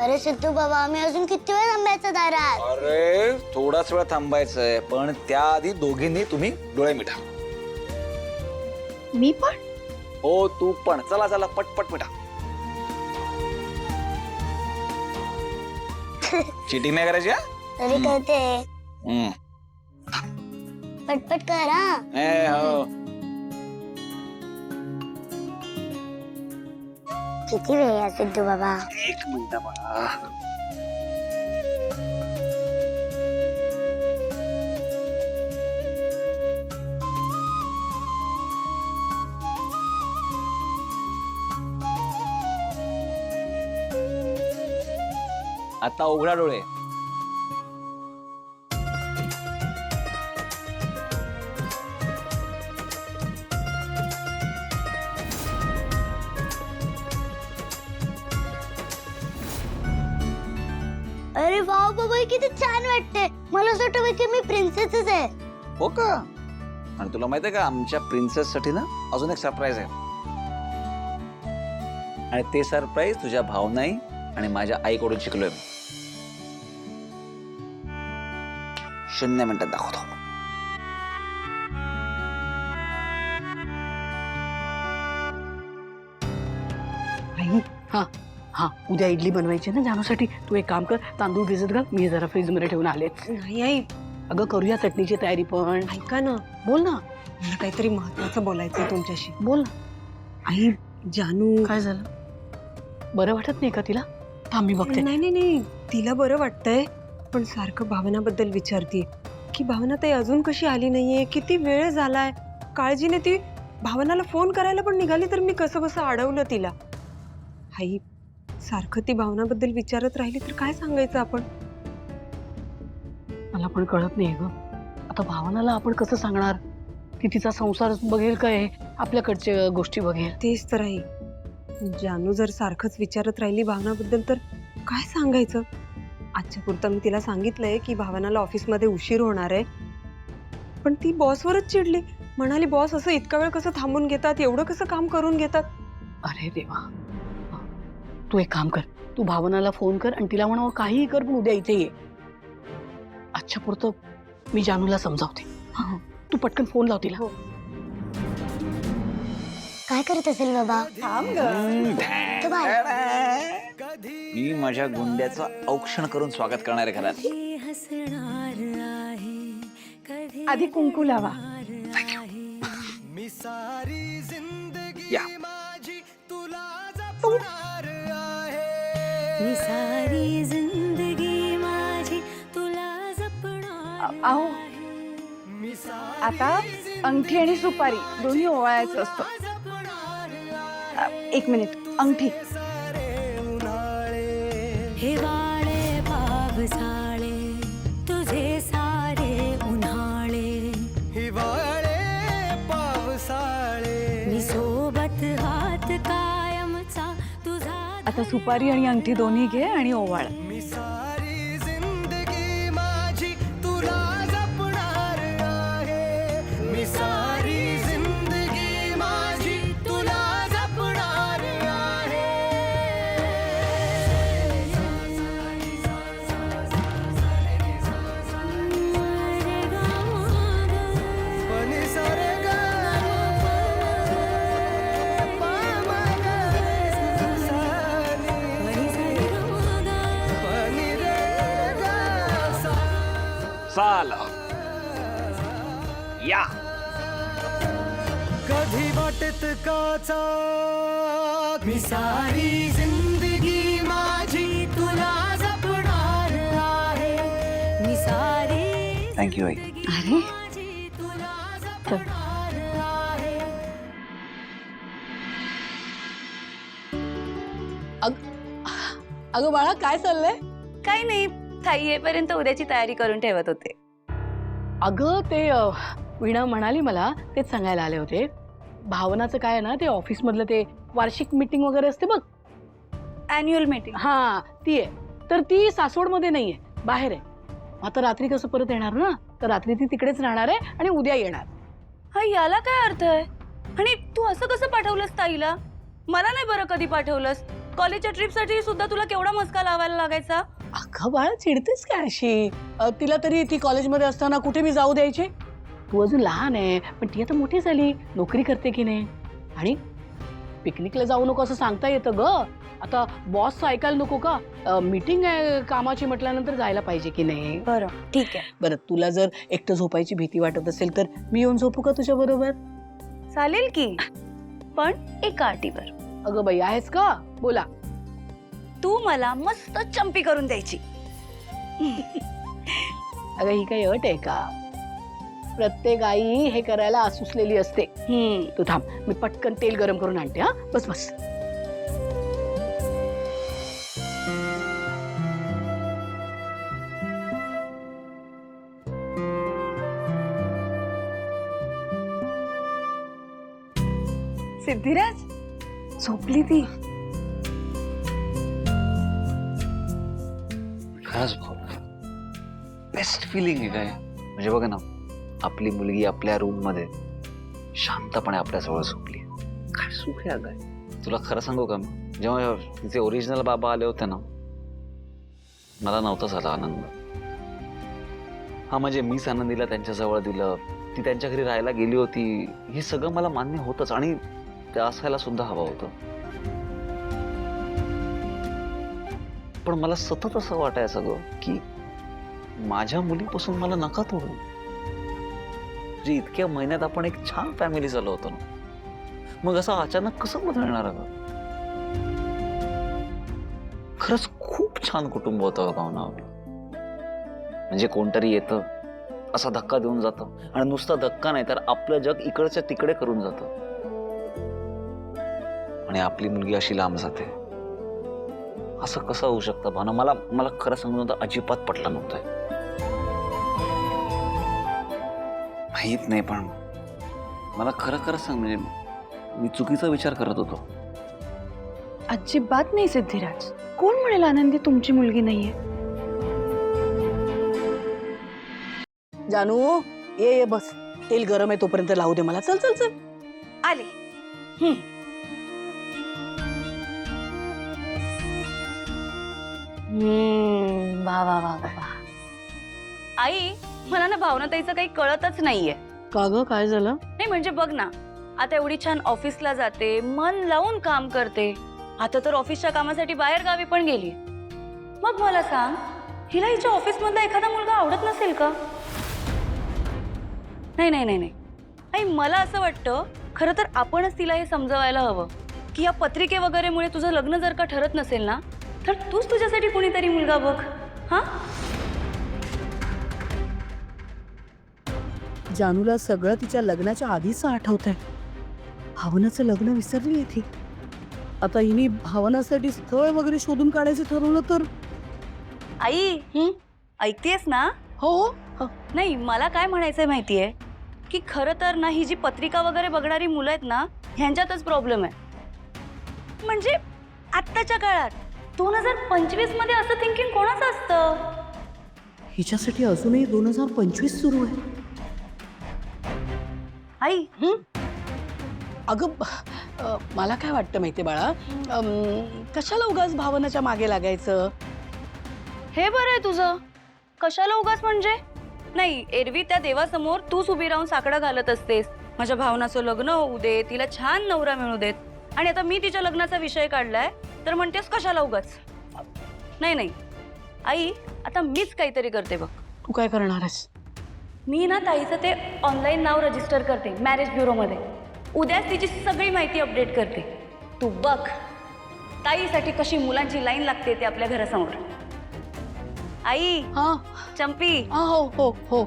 अरे सिद्धू बाबा, आम्ही अजून किती वेळ थांबायचं दारात? अरे थोडाच वेळ थांबायचंय, पण त्याआधी दोघींनी तुम्ही डोळे मिटा. मी पण? हो तू पण. चला चला पटपट मिटा. चिटिंग नाही करायची. तरी करते. हम्म. पटपट कर हा. हो. किती वेळ आहे सिद्धू बाबा? 1 मिनिट बाळा. आता उघडा डोळे. अरे वाव बाबा, किती छान वाटते. मला असं वाटतं की मी प्रिन्सेसच आहे. हो का? आणि तुला माहितीये का, आमच्या प्रिन्सेस साठी ना अजून एक सरप्राईज आहे. आणि ते सरप्राईज तुझ्या भावनाई आणि माझ्या आईकडून शिकलोय. 0 मिनिटात दाखवतो. आई, हा हा, उद्या इडली बनवायची ना जानूसाठी. तू एक काम कर, तांदूळ भिजत घाल, मी जरा फ्रीज मध्ये ठेवून आलेच. नाही आई, अगं करूया चटणीची तयारी पण. ऐका ना, बोल ना. मला काहीतरी महत्वाचं बोलायचंय तुमच्याशी. बोल ना. आई, जानू. काय झालं? बरं वाटत नाही का तिला? थांब मी बघते. नाही नाही नाही, तिला बरं वाटतंय, पण सारखं भावनाबद्दल विचारते की भावना ताई अजून कशी आली नाहीये, किती वेळ झालाय. काळजीने ती भावनाला फोन करायला पण निघाली, तर मी कसं बसं अडवलं तिला. आई, सारखं ती भावनाबद्दल विचारत राहिली तर काय सांगायचं आपण? मला पण कळत नाही ग. आता भावनाला आपण कसं सांगणार? ती तिचा संसार बघेल काय, आपल्याकडच्या गोष्टी बघेल. तेच तर आहे. जानू जर सारखंच विचारत राहिली भावनाबद्दल तर काय सांगायचं? आजच्या पुरतं मी तिला सांगितलंय की भावनाला ऑफिसमध्ये उशीर होणार आहे, पण ती बॉसवरच चिडली. म्हणाली बॉस असं इतका वेळ कसं थांबून घेतात, एवढं कसं काम करून घेतात. अरे देवा. तू एक काम कर, तू भावनाला फोन कर आणि तिला म्हणावं काहीही कर, पण उद्या इथे ये. आजच्या पुरतं मी जानूला समजावते. तू पटकन फोन लाव तिला. काय करत असेल बाबा? तो बाहेर. मी माझ्या गुंड्याचं औक्षण करून स्वागत करणार आहे घरात. आधी कुंकू लावा. या. अहो, आता अंगठी आणि सुपारी दोन्ही ओवाळायचं असतं. 1 मिनिट. अंगठी. हिवाळे पावसाळे तुझे सारे उन्हाळे, हिवाळे पावसाळे मी सोबत हात कायमचा तुझा. आता सुपारी आणि अंगठी दोन्ही घे आणि ओवाळ. चाल या. कधी वाटत काचा मी सारी जिंदगी माझी तुला जपणार आहे, मी सारी थँक्यू आई. अरे तुला जपणार आहे. अगं बाळा, काय चाललंय? काही नाही, थाई येईपर्यंत उद्याची तयारी करून ठेवत होते. अगं ते वीणा म्हणाली मला, तेच सांगायला आले होते. भावनाचं काय आहे ना, ते ऑफिस मधलं ते वार्षिक मीटिंग वगैरे असते बघ, अॅन्युअल मीटिंग. हा ती आहे. तर ती सासवडमध्ये नाहीये, बाहेर आहे. आता रात्री कसं परत येणार ना, तर रात्री ती तिकडेच राहणार आहे आणि उद्या येणार. हा, याला काय अर्थ आहे? आणि तू असं कसं पाठवलंस ताईला? मला नाही बरं कधी पाठवलंस. कॉलेजच्या ट्रिपसाठी सुद्धा तुला केवढा मस्का लावायला लागायचा. अगं बाळा चिडतेस काय अशी? तिला तरी ती कॉलेजमध्ये असताना कुठे मी जाऊ द्यायचे? तू अजून लहान आहे, पण ती आता मोठी झाली, नोकरी करते की नाही. आणि पिकनिकला जाऊ नको असं सांगता येतं ग. आता बॉस ऐकायला नको का? मीटिंग आहे कामाची म्हटल्यानंतर जायला पाहिजे की नाही. बरं ठीक आहे, बरं तुला जर एकटं झोपायची भीती वाटत असेल तर मी येऊन झोपू का तुझ्या बरोबर? चालेल की, पण एका अटीवर. अगं बाई आहेस का? बोला. तू मला मस्त चंपी करून द्यायची. अगं ही काही अट आहे का? प्रत्येक आई हे करायला आसुसलेली असते. तू थांब, मी पटकन तेल गरम करून आणते. हा बस बस. सिद्धिराज झोपली ती. खरंच भाऊ बेस्ट फिलिंग आहे काय. म्हणजे बघा ना, आपली मुलगी आपल्या रूम मध्ये शांतपणे आपल्याजवळ झोपली. काय सुख आहे काय. तुला खरं सांगू का, जेव्हा तिचे ओरिजिनल बाबा आले होते ना, मला नव्हता झाला आनंद. हा म्हणजे मीच आनंदीला त्यांच्याजवळ दिलं, ती त्यांच्या घरी राहायला गेली होती, हे सगळं मला मान्य होतच आणि ते असायला सुद्धा हवं होतं. पण मला सतत असं वाटायचं ग की माझ्या मुलीपासून मला नका तोडू. म्हणजे इतक्या महिन्यात आपण एक छान फॅमिली झालो होतो ना, मग असं अचानक कसं बदलणार अगं. खरंच खूप छान कुटुंब होतं भावना. म्हणजे कोणतरी येतं, असा धक्का देऊन जातं आणि नुसता धक्का नाही तर आपलं जग इकडच्या तिकडे करून जातं. आणि आपली मुलगी अशी लांब जाते. असं कसं होऊ शकतं भावना? मला खरं सांगून तर अजिबात पटलं नव्हतं. माहीत नाही, पण मला खरं सांग, म्हणजे मी चुकीचा विचार करत होतो. अजिबात नाही सिद्धिराज. कोण म्हणेल आनंदी तुमची मुलगी नाहीये? जानू ये बस. तेल गरम आहे तोपर्यंत लावू दे मला. चल चल चल. आले. वा वा वा वा. आई, मला ना भावनाताईचं काही कळतच नाहीये. का ग काय झालं? नाही म्हणजे बघ ना, आता एवढी छान ऑफिसला जाते, मन लावून काम करते. आता तर ऑफिसच्या कामासाठी बाहेर गावी पण गेली. मग मला सांग, हिला हिच्या ऑफिस मधला एखादा मुलगा आवडत नसेल का? नाही नाही नाही नाही आई, मला असं वाटतं खरं तर आपणच तिला हे समजवायला हवं की या पत्रिके वगैरेमुळे तुझं लग्न जर का ठरत नसेल ना, तर तूच तुझ्यासाठी कुणीतरी मुलगा बघ. हा जानूला सगळं तिच्या लग्नाच्या आधीच आठवतंय. भावनाचं लग्न विसरली ती. आता हिने भावनासाठी स्थळ वगैरे शोधून काढायचं ठरवलं तर? आई ऐकतेस ना? हो. नाही, मला काय म्हणायचंय माहितीये की खरं तर ना, ही जी पत्रिका वगैरे बघणारी मुलं आहेत ना, ह्यांच्यातच प्रॉब्लेम आहे. म्हणजे आत्ताच्या काळात 2025 मध्ये असं थिंकिंग कोणाचं असतं? हिच्यासाठी अजूनही 2025 सुरू आहे. आई अगं मला काय वाटतं माहितीये बाळा, कशाला उगाच भावनाच्या मागे लागायचं? हे बरं आहे तुझं. कशाला उगाच म्हणजे? नाही, एरवी त्या देवासमोर तूच उभी राहून साकडं घालत असतेस, माझ्या भावनाचं लग्न होऊ दे, तिला छान नवरा मिळू देत. आणि आता मी तिच्या लग्नाचा विषय काढलाय तर म्हणतेस कशाला उगाच. नाही नाही आई, आता मीच काहीतरी करते बघ. तू काय करणार आहेस? मी ना ताईचं ते ऑनलाईन नाव रजिस्टर करते मॅरेज ब्युरोमध्ये. उद्याच तिची सगळी माहिती अपडेट करते. तू बघ ताईसाठी कशी मुलांची लाईन लागते ते आपल्या घरासमोर. आई हा चंपी. हो हो हो